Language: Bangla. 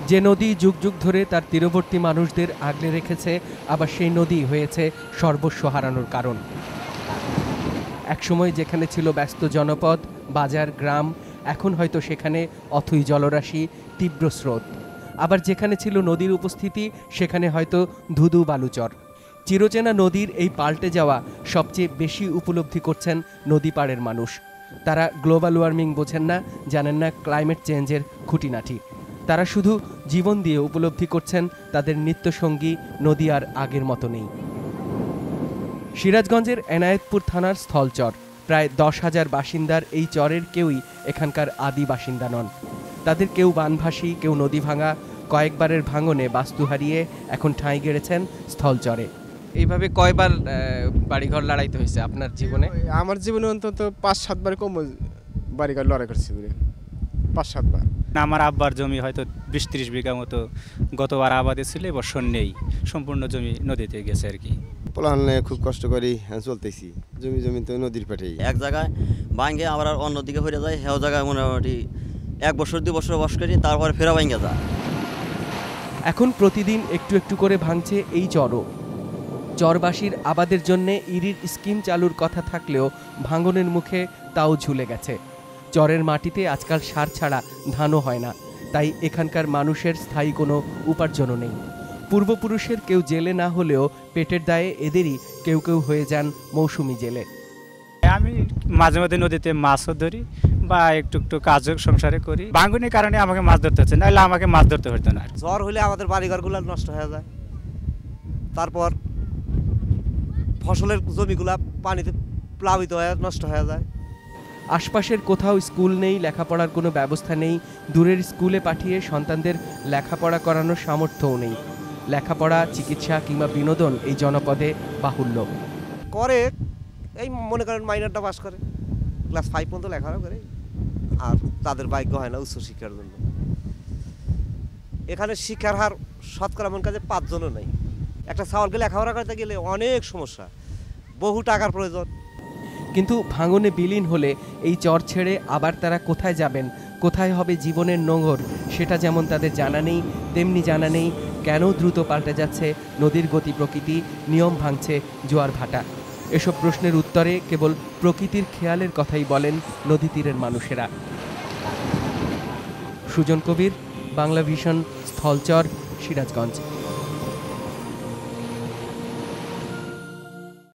যে নদী যুগ যুগ ধরে তার তীরবর্তী মানুষদের আগলে রেখেছে, আবার সেই নদী হয়েছে সর্বস্ব হারানোর কারণ। একসময় যেখানে ছিল ব্যস্ত জনপদ, বাজার, গ্রাম, এখন হয়তো সেখানে অথই জলরাশি, তীব্র স্রোত। আবার যেখানে ছিল নদীর উপস্থিতি, সেখানে হয়তো ধুধু বালুচর। চিরচেনা নদীর এই পাল্টে যাওয়া সবচেয়ে বেশি উপলব্ধি করছেন নদী পাড়ের মানুষ। তারা গ্লোবাল ওয়ার্মিং বোঝেন না, জানেন না ক্লাইমেট চেঞ্জের খুঁটিনাটি। তারা শুধু জীবন দিয়ে উপলব্ধি করছেন তাদের নিত্যসঙ্গী নদী আর আগের মতো নেই। সিরাজগঞ্জের এনায়েতপুর থানার স্থলচর, প্রায় 10,000 বাসিন্দার এই চরের কেউই এখানকার আদি বাসিন্দা নন। তাদের কেউ বানভাসী, কেউ নদী ভাঙা, কয়েকবারের ভাঙনে বাস্তু হারিয়ে এখন ঠাঁই গেড়েছেন স্থলচরে। এইভাবে কয়বার বাড়িঘর লড়াইতে হয়েছে আপনার জীবনে? আমার জীবনে অন্তত 5-7 বার কম বাড়িঘর লড়াই করছি, 5-7 বার। আমার আব্বার জমি হয়তো 20-30 বিঘা মতো গতবার আবাদে ছিল, এবছর নেই, সম্পূর্ণ জমি নদীতে গেছে আর কি। প্লানে খুব কষ্ট করি চলতেছি, জমি তো নদীর পেটেই। এক জায়গায় ভাঙ্গে আবার অন্যদিকে হয়ে যায়, হেও জায়গায় মোটামুটি 1 বছর 2 বছর বাস করি, তারপরে ফেরা ভাঙ্গে যায়। এখন প্রতিদিন একটু একটু করে ভাঙছে এই চরও। চরবাসীর আবাদের জন্য ইরির স্কিম চালুর কথা থাকলেও ভাঙনের মুখে তাও ঝুলে গেছে। চরের মাটিতে আজকাল সার ছাড়া ধানও হয় না, তাই এখানকার মানুষের স্থায়ী কোনো উপার্জনও নেই। পূর্বপুরুষের কেউ জেলে না হলেও পেটের দায়ে এদেরই কেউ কেউ হয়ে যান মৌসুমি জেলে। আমি মাঝে মাঝে নদীতে মাছও ধরি বা একটু একটু কাজও সংসারে করি। ভাঙনের কারণে আমাকে মাছ ধরতে হচ্ছে, নাহলে আমাকে মাছ ধরতে হতো না। ঝড় হলে আমাদের বাড়িঘরগুলো নষ্ট হয়ে যায়, তারপর ফসলের জমিগুলা পানিতে প্লাবিত হয়ে নষ্ট হয়ে যায়। আশপাশের কোথাও স্কুল নেই, লেখাপড়ার কোনো ব্যবস্থা নেই। দূরের স্কুলে পাঠিয়ে সন্তানদের লেখাপড়া করানোর সামর্থ্যও নেই। লেখাপড়া, চিকিৎসা কিংবা বিনোদন এই জনপদে বাহুল্য। করে এই মনে করেন মাইনরটা পাস করে, ক্লাস 5 পর্যন্ত লেখাপড়া করে, আর তাদের ভাগ্য হয় না উচ্চশিক্ষার জন্য। এখানে শিক্ষার হার শতকরা মন কাজে 5 জনও নেই। একটা ছাওয়ালকে লেখাপড়া করতে গেলে অনেক সমস্যা, বহু টাকার প্রয়োজন। কিন্তু ভাঙনে বিলীন হলে এই চর ছেড়ে আবার তারা কোথায় যাবেন, কোথায় হবে জীবনের নোঙর, সেটা যেমন তাদের জানা নেই, তেমনি জানা নেই কেন দ্রুত পাল্টে যাচ্ছে নদীর গতি প্রকৃতি, নিয়ম ভাঙছে জোয়ার ভাটা। এসব প্রশ্নের উত্তরে কেবল প্রকৃতির খেয়ালের কথাই বলেন নদী তীরের মানুষেরা। সুজন কবির, বাংলা ভিশন, স্থলচর, সিরাজগঞ্জ।